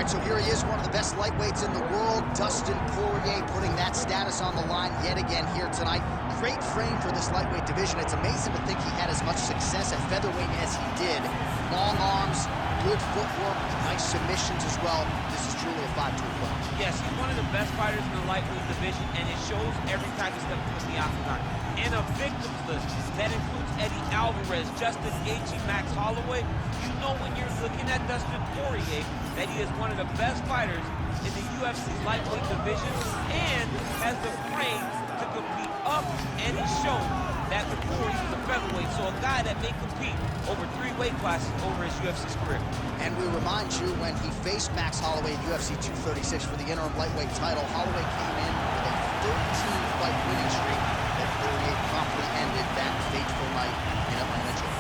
right, so here he is, one of the best lightweights in the world, Dustin Poirier, putting that status on the line yet again here tonight. Great frame for this lightweight division. It's amazing to think he had as much success at featherweight as he did. Long arms, good footwork, nice submissions as well. This is truly a 5-tool fight. Yes, he's one of the best fighters in the lightweight division, and it shows every time he steps foot in the octagon. And a victims list that includes Eddie Alvarez, Justin Gaethje, Max Holloway. You know when you're looking at Dustin Poirier that he is one of the best fighters in the UFC's lightweight division and has the frame to compete up, and he's shown that before he was a featherweight, so a guy that may compete over 3 weight classes over his UFC's career. And we remind you, when he faced Max Holloway at UFC 236 for the interim lightweight title, Holloway came in with a 13-fight winning streak that Poirier promptly ended that fateful night in Atlanta, Georgia.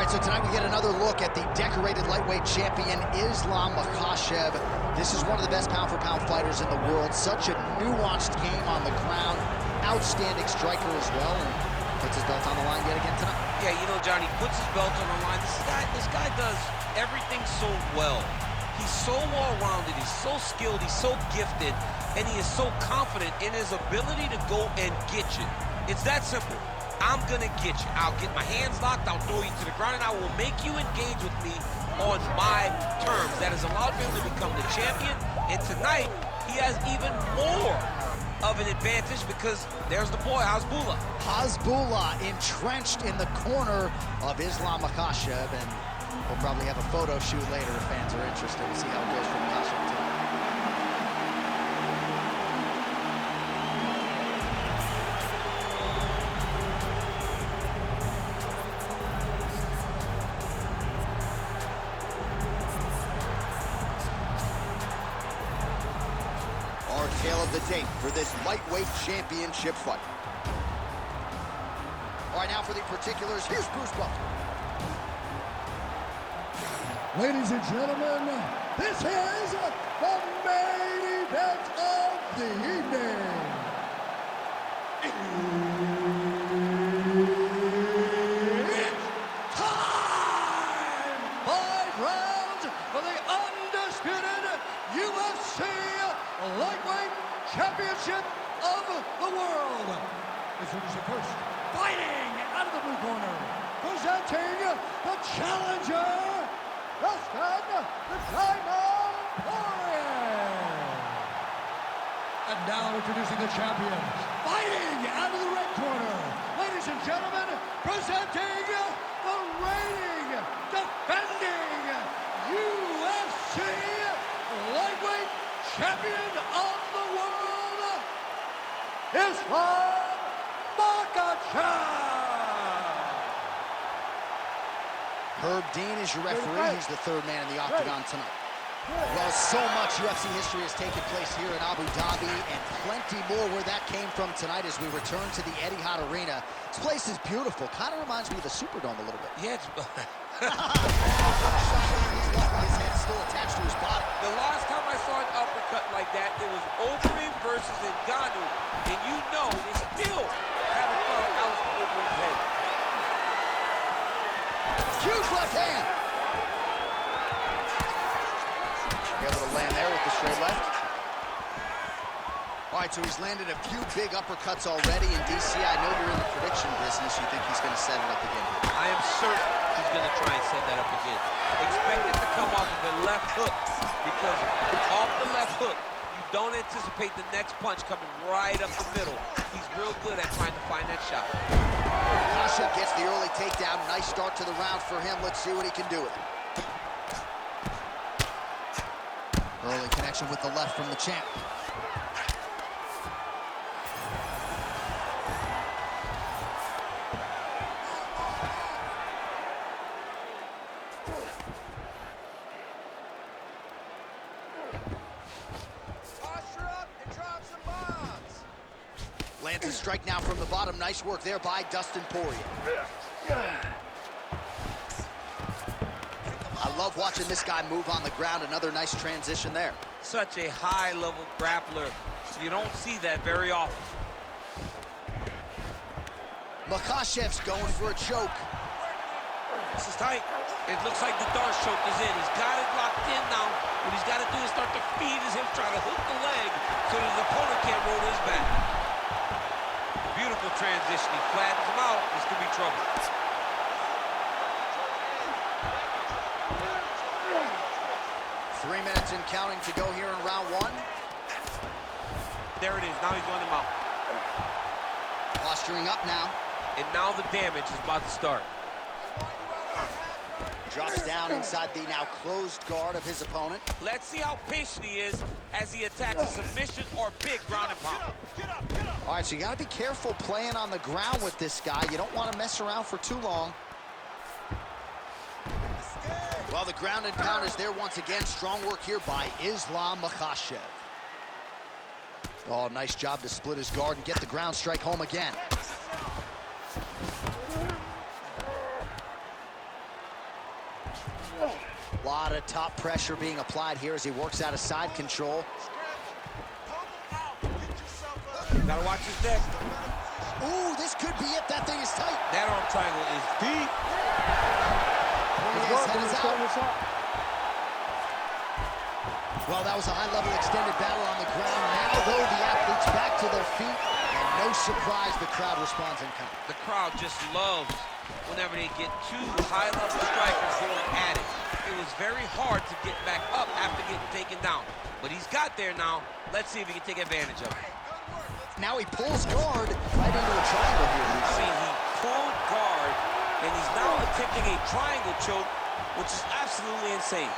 So tonight we get another look at the decorated lightweight champion, Islam Makhachev. This is one of the best pound-for-pound fighters in the world. Such a nuanced game on the ground. Outstanding striker as well, and puts his belt on the line yet again tonight. Yeah, you know, Johnny, puts his belt on the line. This guy does everything so well. He's so well-rounded, he's so skilled, he's so gifted, and he is so confident in his ability to go and get you. It's that simple. I'm gonna get you. I'll get my hands locked, I'll throw you to the ground, and I will make you engage with me on my terms. That has allowed him to become the champion, and tonight, he has even more of an advantage because there's the boy, Hasbullah. Hasbullah entrenched in the corner of Islam Makhachev, and we'll probably have a photo shoot later if fans are interested to see how it goes for Makhachev too. Tale of the tape for this lightweight championship fight. All right, now for the particulars, here's Bruce Buffer. Ladies and gentlemen, this is the main event of the evening. It's time! 5 rounds for the undisputed UFC Lightweight Championship of the world. Introducing first, fighting out of the blue corner, presenting the challenger, Dustin the Diamond Poirier. And now introducing the champion, fighting out of the red corner, ladies and gentlemen, presenting the reigning, defending UFC Lightweight Champion of the world, Islam Makhachev. Herb Dean is your referee. He's the third man in the octagon tonight. Well, so much UFC history has taken place here in Abu Dhabi, and plenty more where that came from tonight as we return to the Etihad Arena. This place is beautiful. Kind of reminds me of the Superdome a little bit. Yeah, it's... His head's still attached to his body. The last time I saw an uppercut like that, it was Overeem versus Ngannou, and you know they still haven't found Alistair Overeem's head. Huge left hand. Able to land there with the straight left. All right, so he's landed a few big uppercuts already in DC. I know you're in the prediction business. You think he's going to set it up again? I am certain he's going to try and set that up again. Expect it to come off of the left hook, because off the left hook, you don't anticipate the next punch coming right up the middle. He's real good at trying to find that shot. Makhachev gets the early takedown. Nice start to the round for him. Let's see what he can do with it. Early connection with the left from the champ. Lands a strike now from the bottom. Nice work there by Dustin Poirier. I love watching this guy move on the ground. Another nice transition there. Such a high-level grappler. You don't see that very often. Makhachev's going for a choke. This is tight. It looks like the Darce choke is in. He's got it locked in now. What he's got to do is start to feed his hip, try to hook the leg so that his opponent can't roll his back. Beautiful transition. He flattens him out. This could be trouble. Three minutes and counting to go here in round one. There it is. Now he's on him out. Posturing up now. And now the damage is about to start. Drops down inside the now closed guard of his opponent. Let's see how patient he is as he attacks a submission or big ground and pound. All right, so you got to be careful playing on the ground with this guy. You don't want to mess around for too long. Well, the ground and pound is there once again. Strong work here by Islam Makhachev. Oh, nice job to split his guard and get the ground strike home again. A lot of top pressure being applied here as he works out of side control. Gotta watch his neck. Ooh, this could be it. That thing is tight. That arm triangle is deep. Poirier's head is out. Well, that was a high-level extended battle on the ground. Now, though, the athletes back to their feet, and no surprise, the crowd responds in kind. The crowd just loves whenever they get two high-level strikers going at it. It was very hard to get back up after getting taken down. But he's got there now. Let's see if he can take advantage of it. Now he pulls guard right into a triangle here. I mean, he pulled guard, and he's now attempting a triangle choke, which is absolutely insane.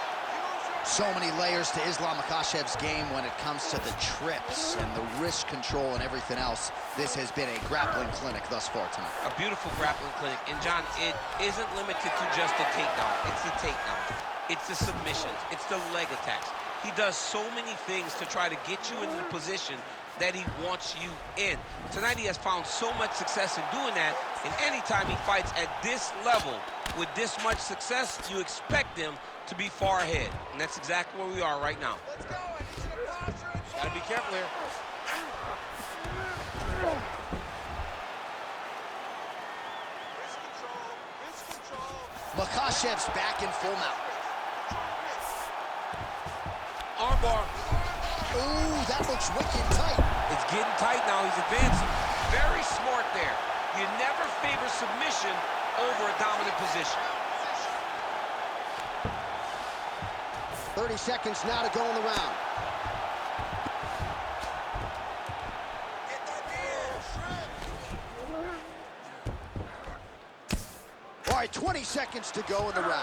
So many layers to Islam Makhachev's game when it comes to the trips and the wrist control and everything else. This has been a grappling clinic thus far tonight. A beautiful grappling clinic. And, John, it isn't limited to just the takedown. It's the takedown. It's the submissions. It's the leg attacks. He does so many things to try to get you into the position that he wants you in. Tonight he has found so much success in doing that, and anytime he fights at this level with this much success, you expect him to be far ahead. And that's exactly where we are right now. Let's go. I need you to posture and Gotta be careful here. wrist control. Makhachev's back in full mount. Armbar. Ooh, that looks wicked tight. It's getting tight now. He's advancing. Very smart there. You never favor submission over a dominant position. 30 seconds now to go in the round. Get that gear. Shrimp. All right, 20 seconds to go in the round. All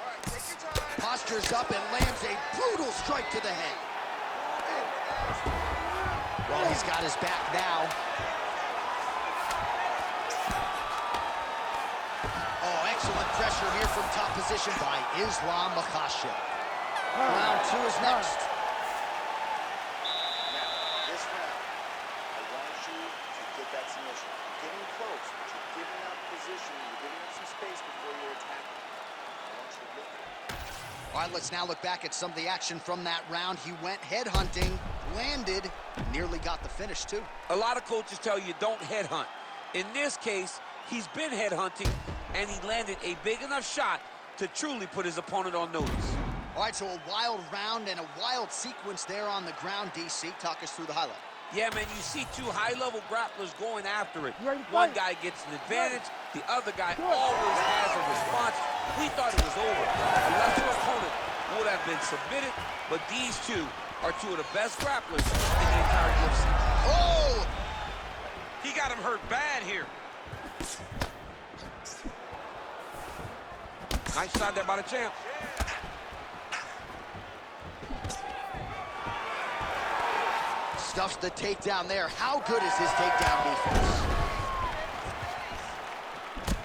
right, take your time. Postures up and lands a brutal strike to the head. Well, he's got his back now. Oh, excellent pressure here from top position by Islam Makhachev. Round two is next. Now, this round, I want you to get that submission. You're getting close, but you're giving up position. You're giving up some space before you're attacking. I want you to look at it. All right, let's now look back at some of the action from that round. He went headhunting, landed, nearly got the finish, too. A lot of coaches tell you don't headhunt. In this case, he's been headhunting, and he landed a big enough shot to truly put his opponent on notice. All right, so a wild round and a wild sequence there on the ground, DC. Talk us through the highlight. Yeah, man, you see two high-level grapplers going after it. One guy gets an advantage, the other guy always has a response. We thought it was over. A lesser opponent would have been submitted, but these two are two of the best grapplers in the entire UFC. Oh! He got him hurt bad here. Nice shot there by the champ. Stuffs the takedown there. How good is his takedown defense?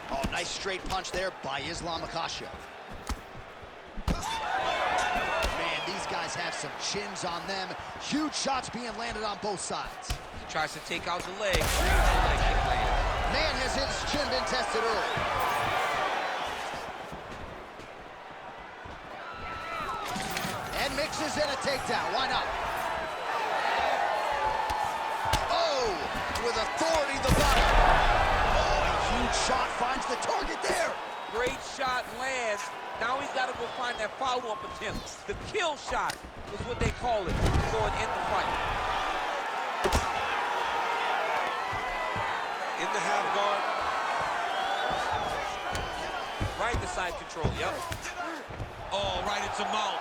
Oh, nice straight punch there by Islam Makhachev. Man, these guys have some chins on them. Huge shots being landed on both sides. He tries to take out the leg. That leg can land. Man, has his chin been tested early. forces in a takedown. Why not? Oh, with authority, the body. Oh, a huge shot finds the target there. Great shot lands. Now he's got to go find that follow-up attempt. The kill shot is what they call it, so it end the fight. In the half guard. Right to side control, yep. Oh, right into mount.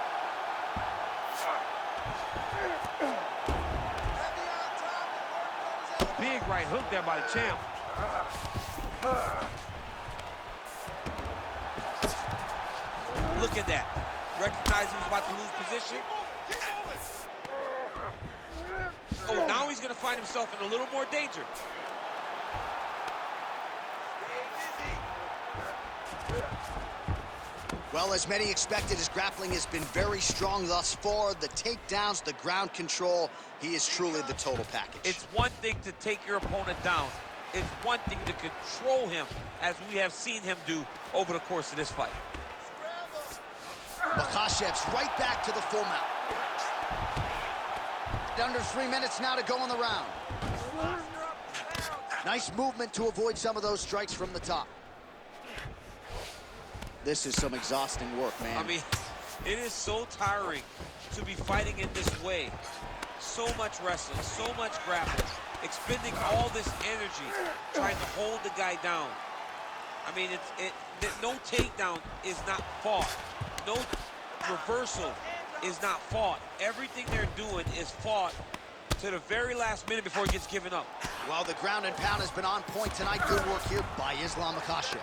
Big right hook there by the champ. Look at that. Recognized he was about to lose position. Oh, now he's going to find himself in a little more danger. Well, as many expected, his grappling has been very strong thus far. The takedowns, the ground control, he is truly the total package. It's one thing to take your opponent down. It's one thing to control him, as we have seen him do over the course of this fight. Makhachev's right back to the full mount. Under 3 minutes now to go in the round. Nice movement to avoid some of those strikes from the top. This is some exhausting work, man. I mean, it is so tiring to be fighting in this way. So much wrestling, so much grappling, expending all this energy trying to hold the guy down. I mean, no takedown is not fought. No reversal is not fought. Everything they're doing is fought to the very last minute before it gets given up. Well, the ground and pound has been on point tonight. Good work here by Islam Makhachev.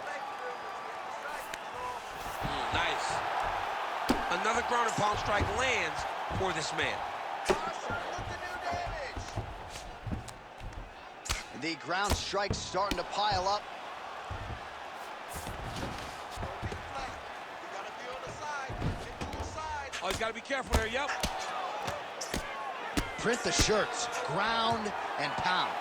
Nice. Another ground and pound strike lands for this man. The ground strikes starting to pile up. Oh, he's got to be careful there, yep. Print the shirts, ground and pound.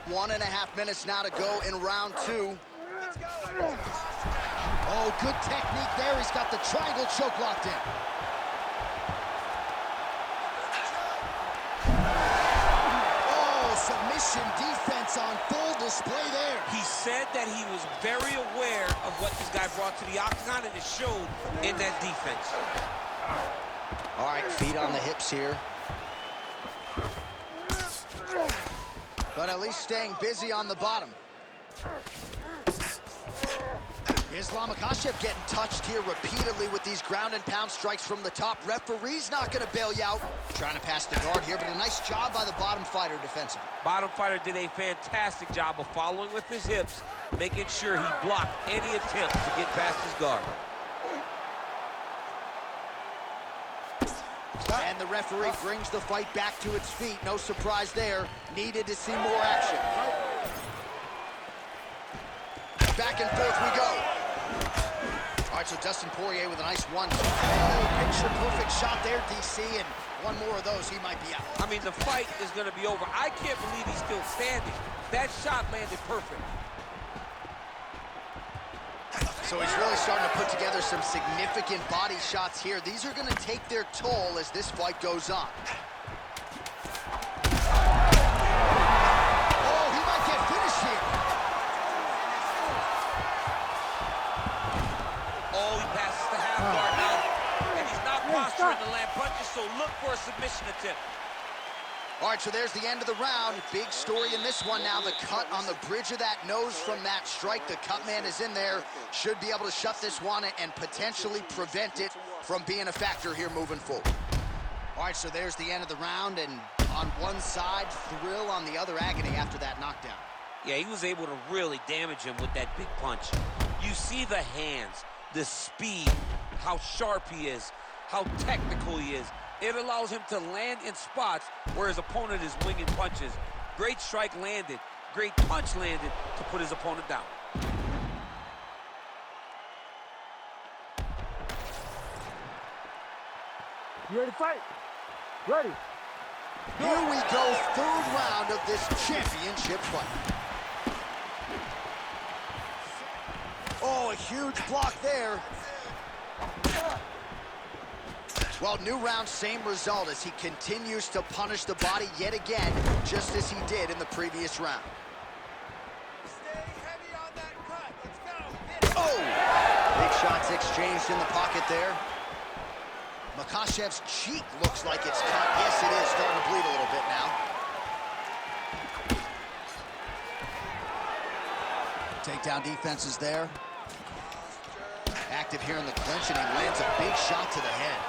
One and a half minutes now to go in round two. Oh, good technique there. He's got the triangle choke locked in. Oh, submission defense on full display there. He said that he was very aware of what this guy brought to the octagon, and it showed in that defense. All right, feet on the hips here. But at least staying busy on the bottom. Islam Makhachev getting touched here repeatedly with these ground and pound strikes from the top. Referee's not going to bail you out. Trying to pass the guard here, but a nice job by the bottom fighter defensively. Bottom fighter did a fantastic job of following with his hips, making sure he blocked any attempt to get past his guard. And the referee brings the fight back to its feet. No surprise there. Needed to see more action. Back and forth we go. All right, so Dustin Poirier with a nice 1-2. Oh, picture-perfect shot there, DC, and one more of those, he might be out. I mean, the fight is going to be over. I can't believe he's still standing. That shot landed perfect. So he's really starting to put together some significant body shots here. These are going to take their toll as this fight goes on. Oh, he might get finished here. Oh, he passes the half guard now. And he's not posturing to land punches, so look for a submission attempt. All right, so there's the end of the round. Big story in this one now. The cut on the bridge of that nose from that strike. The cut man is in there. Should be able to shut this one and potentially prevent it from being a factor here moving forward. All right, so there's the end of the round. And on one side, thrill, on the other, agony after that knockdown. Yeah, he was able to really damage him with that big punch. You see the hands, the speed, how sharp he is, how technical he is. It allows him to land in spots where his opponent is winging punches. Great strike landed, great punch landed to put his opponent down. You ready to fight? Ready. Here we go, third round of this championship fight. Oh, a huge block there. Well, new round, same result as he continues to punish the body yet again, just as he did in the previous round. Stay heavy on that cut. Let's go. Hit it. Oh! Big shots exchanged in the pocket there. Makhachev's cheek looks like it's cut. Yes, it is. Starting to bleed a little bit now. Takedown defense is there. Active here in the clinch, and he lands a big shot to the head.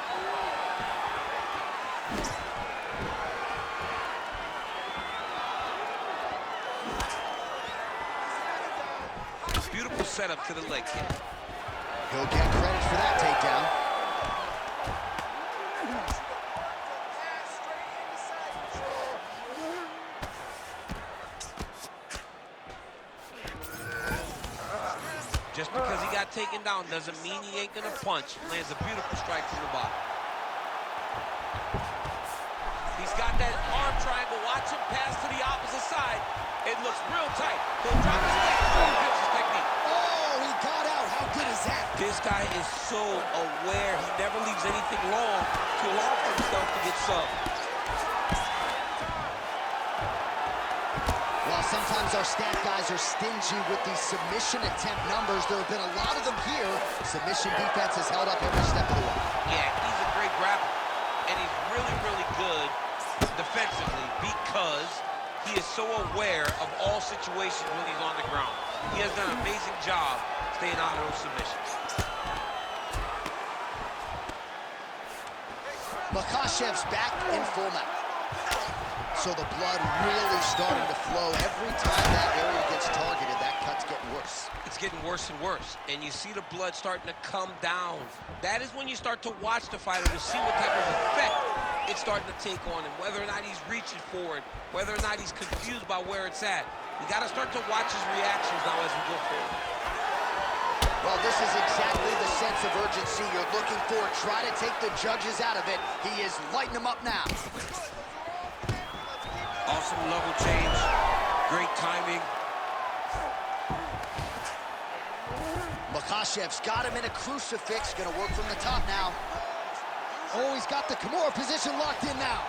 Beautiful setup to the leg kick. He'll get credit for that takedown. Pass straight into side control. Just because he got taken down doesn't mean he ain't gonna punch. Lands a beautiful strike from the bottom. He's got that arm triangle. Watch him pass to the opposite side. It looks real tight. He'll drop his leg. Oh, he gets his technique. Oh, he got out. How good is that? This guy is so aware. He never leaves anything long to allow for himself to get subbed. While sometimes our stat guys are stingy with these submission attempt numbers, there have been a lot of them here. Submission defense has held up every step of the way. Yeah, he's a great grappler. And he's really, really good defensively because he is so aware of all situations when he's on the ground. He has done an amazing job staying out of those submissions. Makhachev's back in full mount. So the blood really starting to flow. Every time that area gets targeted, that cut's getting worse. It's getting worse and worse, and you see the blood starting to come down. That is when you start to watch the fighter to see what type of effect it's starting to take on him, whether or not he's reaching for it, whether or not he's confused by where it's at. You got to start to watch his reactions now as we go forward. Well, this is exactly the sense of urgency you're looking for. Try to take the judges out of it. He is lighting them up now. Awesome level change, great timing. Makhachev's got him in a crucifix. Gonna work from the top now. Oh, he's got the Kimura position locked in now.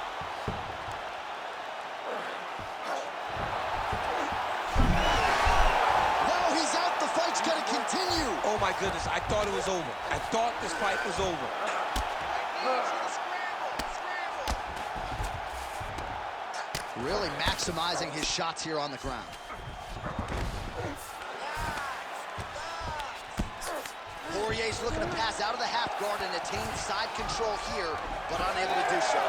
Well, he's out. The fight's gonna continue. Oh my goodness, I thought it was over. I thought this fight was over. Really maximizing his shots here on the ground. Poirier's looking to pass out of the half guard and attain side control here, but unable to do so.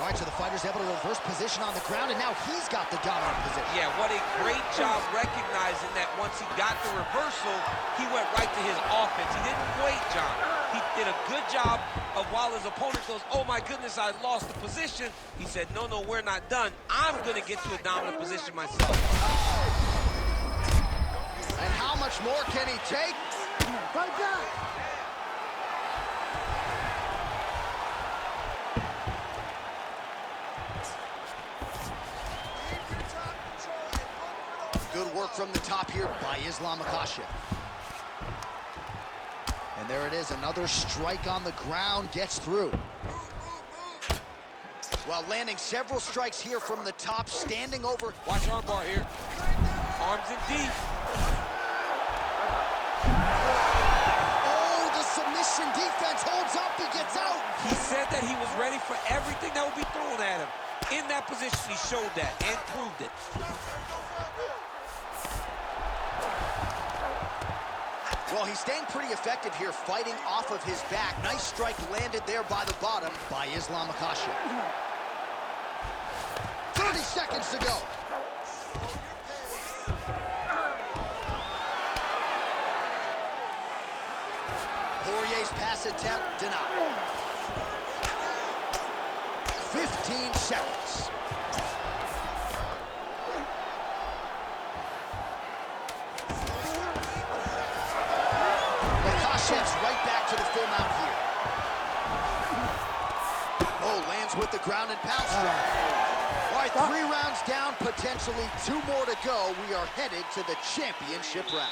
All right, so the fighter's able to reverse position on the ground, and now he's got the dominant position. Yeah, what a great job recognizing that once he got the reversal, he went right to his offense. He didn't wait, John. He did a good job of while his opponent goes, oh my goodness, I lost the position. He said, no, no, we're not done. I'm gonna get to a dominant position myself. And how much more can he take? Fight back. Good work from the top here by Islam Makhachev. And there it is, another strike on the ground, gets through. While landing several strikes here from the top, standing over. Watch armbar here. Arms in deep. Oh, the submission defense holds up, he gets out. He said that he was ready for everything that would be thrown at him. In that position, he showed that and proved it. Well, he's staying pretty effective here, fighting off of his back. Nice strike landed there by the bottom by Islam Makhachev. 30 seconds to go. Poirier's pass attempt denied. 15 seconds. Makhachev's right back to the full mount here. with the ground and pound strike. All right, 3 rounds down, potentially 2 more to go. We are headed to the championship round.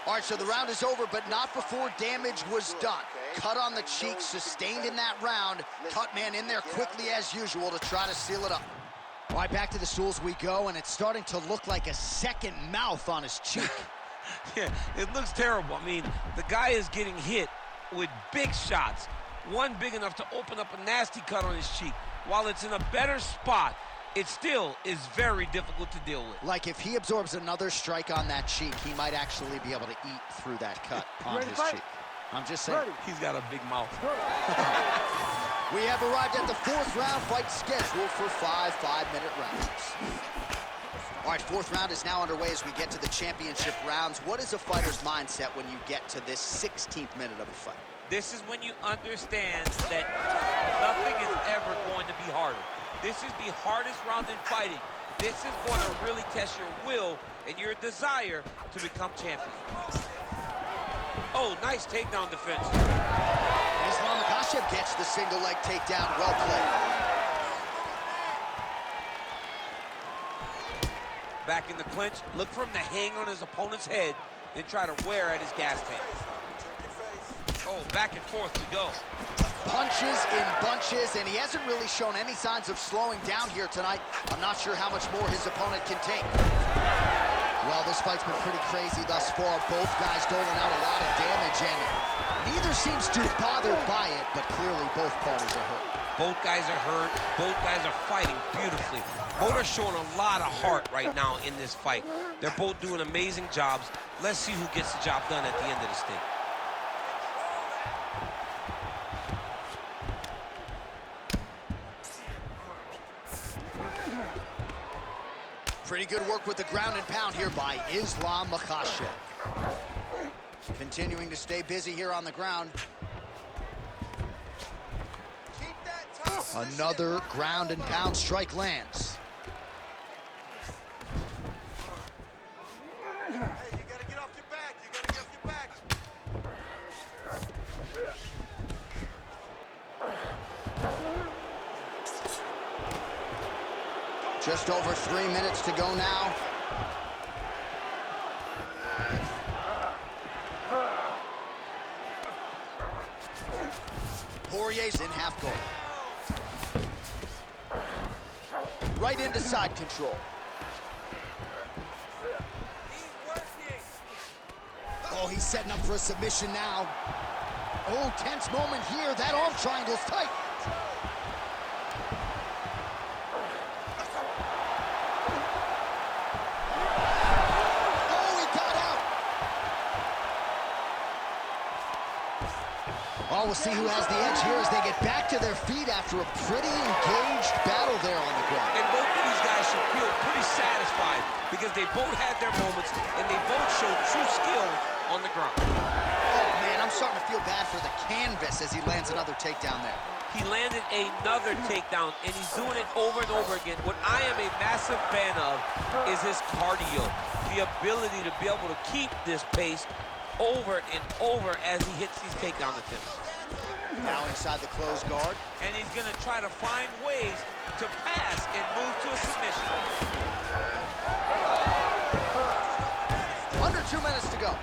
All right, so the round is over, but not before damage was done. Cut on the cheek, sustained in that round. Cut man in there quickly as usual to try to seal it up. All right, back to the stools we go, and it's starting to look like a second mouth on his cheek. Yeah, it looks terrible. I mean, the guy is getting hit with big shots. One big enough to open up a nasty cut on his cheek. While it's in a better spot, it still is very difficult to deal with. Like, if he absorbs another strike on that cheek, he might actually be able to eat through that cut on his cheek. I'm just saying. He's got a big mouth. We have arrived at the 4th round fight scheduled for 5 5-minute rounds. All right, 4th round is now underway as we get to the championship rounds. What is a fighter's mindset when you get to this 16th minute of a fight? This is when you understand that nothing is ever going to be harder. This is the hardest round in fighting. This is going to really test your will and your desire to become champion. Oh, nice takedown defense. Islam Makhachev gets the single leg takedown. Well played. Back in the clinch, look for him to hang on his opponent's head and try to wear at his gas tank. Oh, back and forth we go. Punches in bunches, and he hasn't really shown any signs of slowing down here tonight. I'm not sure how much more his opponent can take. Well, this fight's been pretty crazy thus far. Both guys doling out a lot of damage, and neither seems too bothered by it, but clearly both parties are hurt. Both guys are hurt. Both guys are fighting beautifully. Both are showing a lot of heart right now in this fight. They're both doing amazing jobs. Let's see who gets the job done at the end of this thing. Pretty good work with the ground and pound here by Islam Makhachev. Continuing to stay busy here on the ground. Another ground and pound strike lands. Hey, you gotta get off your back. You gotta get off your back. Just over 3 minutes to go now. Poirier's in half guard. Right into side control. Oh, he's setting up for a submission now. Oh, tense moment here. That arm triangle's tight. Oh, we'll see who has the edge here as they get back to their feet after a pretty engaged battle there on the ground. And both of these guys should feel pretty satisfied because they both had their moments and they both showed true skill on the ground. Oh, man, I'm starting to feel bad for the canvas as he lands another takedown there. He landed another takedown, and he's doing it over and over again. What I am a massive fan of is his cardio, the ability to be able to keep this pace over and over as he hits these takedown attempts. Now inside the closed guard. And he's going to try to find ways to pass and move to a submission. Under 2 minutes to go.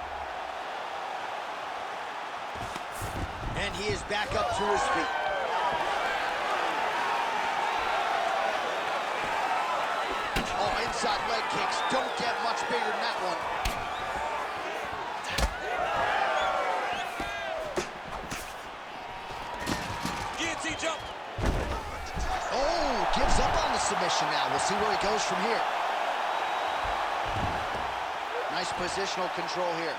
And he is back up to his feet. Oh, inside leg kicks don't get much bigger than that one. Jump. Oh, gives up on the submission now. We'll see where he goes from here. Nice positional control here.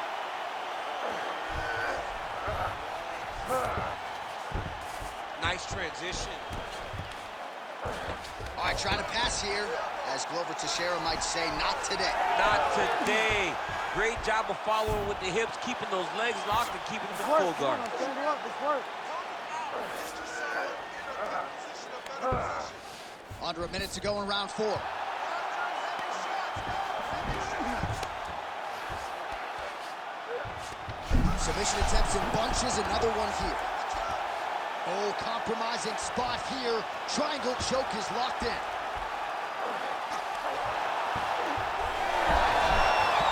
Nice transition. All right, trying to pass here. As Glover Teixeira might say, not today. Not today. Great job of following with the hips, keeping those legs locked and keeping them in full guard. Under a minute to go in round 4. Submission attempts in bunches, another one here. Oh, compromising spot here. Triangle choke is locked in.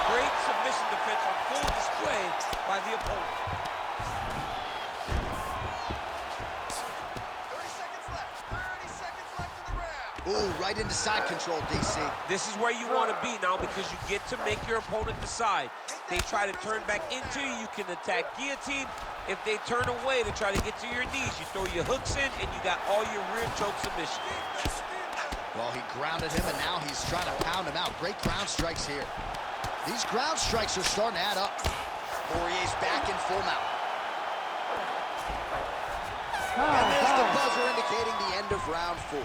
Great submission defense on full display by the opponent. 30 seconds left. 30 seconds left in the round. Ooh, right into side control, DC. This is where you want to be now because you get to make your opponent decide. They try to turn back into you, you can attack guillotine. If they turn away to try to get to your knees, you throw your hooks in and you got all your rear choke submission. Well, he grounded him and now he's trying to pound him out. Great ground strikes here. These ground strikes are starting to add up. Poirier's back in full mount. And there's the buzzer indicating the end of round 4. All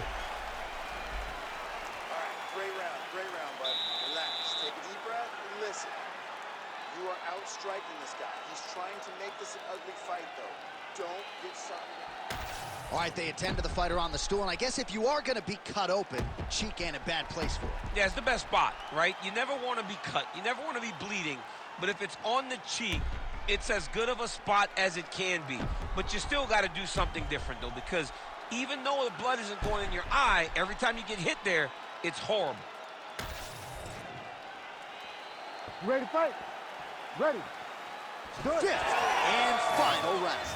right, great round, bud. Relax, take a deep breath, and listen. You are outstriking this guy. He's trying to make this an ugly fight, though. Don't get sucked in. All right, they attend to the fighter on the stool, and I guess if you are going to be cut open, cheek ain't a bad place for it. Yeah, it's the best spot, right? You never want to be cut. You never want to be bleeding. But if it's on the cheek, it's as good of a spot as it can be. But you still got to do something different, though, because even though the blood isn't going in your eye, every time you get hit there, it's horrible. You ready to fight? Ready. Do it. 5th and final round.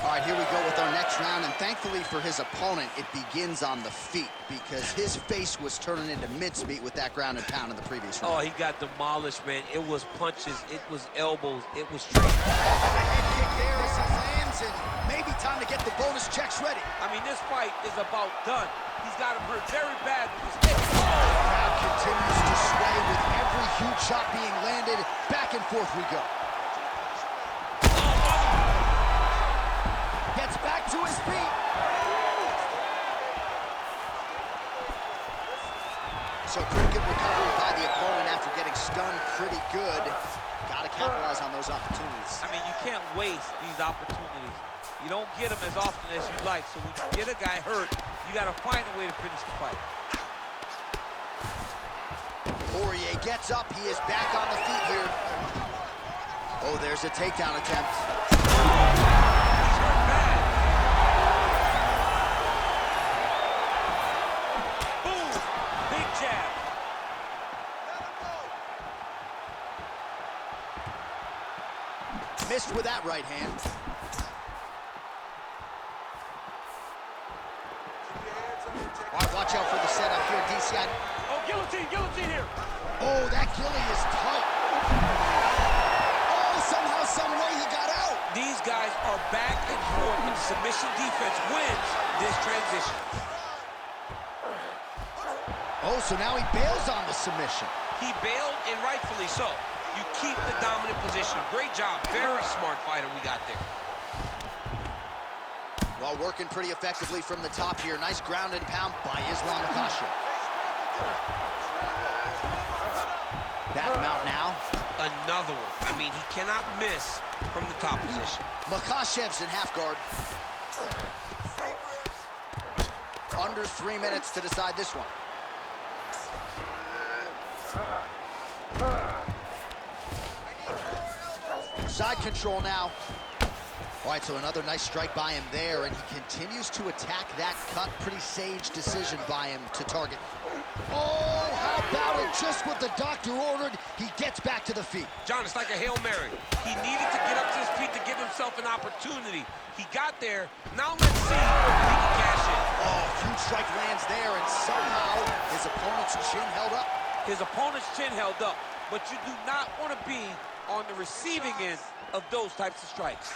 All right, here we go with our next round, and thankfully for his opponent, it begins on the feet because his face was turning into mincemeat with that ground and pound in the previous round. Oh, he got demolished, man. It was punches, it was elbows, it was straight. Head kick there as he lands, and maybe time to get the bonus checks ready. I mean, this fight is about done. He's got him hurt very bad with his head. The crowd continues to sway with every huge shot being landed. Back and forth we go. Gets back to his feet. So pretty good recovery by the opponent after getting stunned pretty good. Got to capitalize on those opportunities. I mean, you can't waste these opportunities. You don't get them as often as you like. So when you get a guy hurt, you got to find a way to finish the fight. Poirier gets up. He is back on the feet here. Oh, there's a takedown attempt. He's hurt bad. Boom! Big jab. Missed with that right hand. All right, watch out for the setup here, DC. Oh, guillotine here. Oh, that gilly is tight. Oh, somehow, some way he got out. These guys are back and forth, and submission defense wins this transition. Oh, so now he bails on the submission. He bailed, and rightfully so. You keep the dominant position. Great job. Very smart fighter we got there. Well, working pretty effectively from the top here. Nice ground and pound by Islam Makhachev. Back him out now. Another one. I mean, he cannot miss from the top position. Makhachev's in half guard. Under 3 minutes to decide this one. Side control now. All right, so another nice strike by him there, and he continues to attack that cut. Pretty sage decision by him to target. Oh, how about it? Just what the doctor ordered, he gets back to the feet. John, it's like a Hail Mary. He needed to get up to his feet to give himself an opportunity. He got there. Now let's see if he can cash in. Oh, huge strike lands there, and somehow his opponent's chin held up. His opponent's chin held up, but you do not want to be on the receiving end of those types of strikes.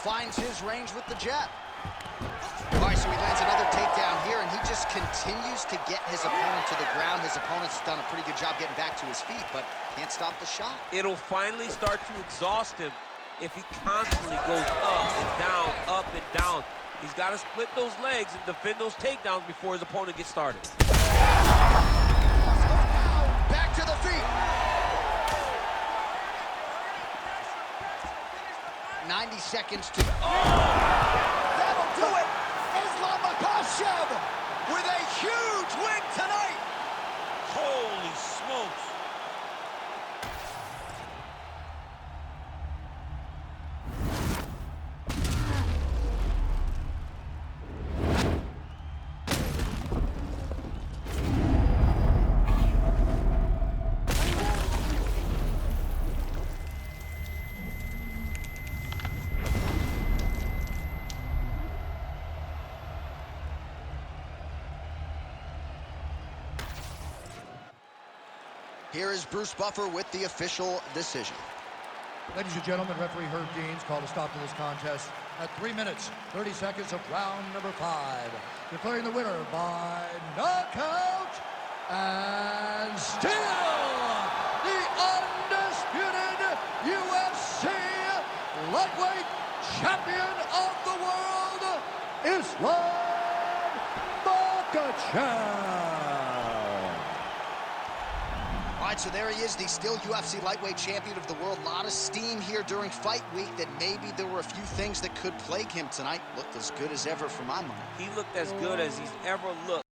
Finds his range with the jab. All right, so he lands another takedown here, and he just continues to get his opponent to the ground. His opponent's done a pretty good job getting back to his feet, but can't stop the shot. It'll finally start to exhaust him if he constantly goes up and down, up and down. He's got to split those legs and defend those takedowns before his opponent gets started. Back to the feet. 90 seconds to... Oh! That'll do it! Islam Makhachev! Here is Bruce Buffer with the official decision. Ladies and gentlemen, referee Herb Deans called a stop to this contest at 3 minutes, 30 seconds of round number 5. Declaring the winner by knockout and still the undisputed UFC lightweight champion of the world, Islam Makhachev. All right, so there he is, the still UFC lightweight champion of the world. A lot of steam here during fight week that maybe there were a few things that could plague him tonight. Looked as good as ever for my money. He looked as good as he's ever looked.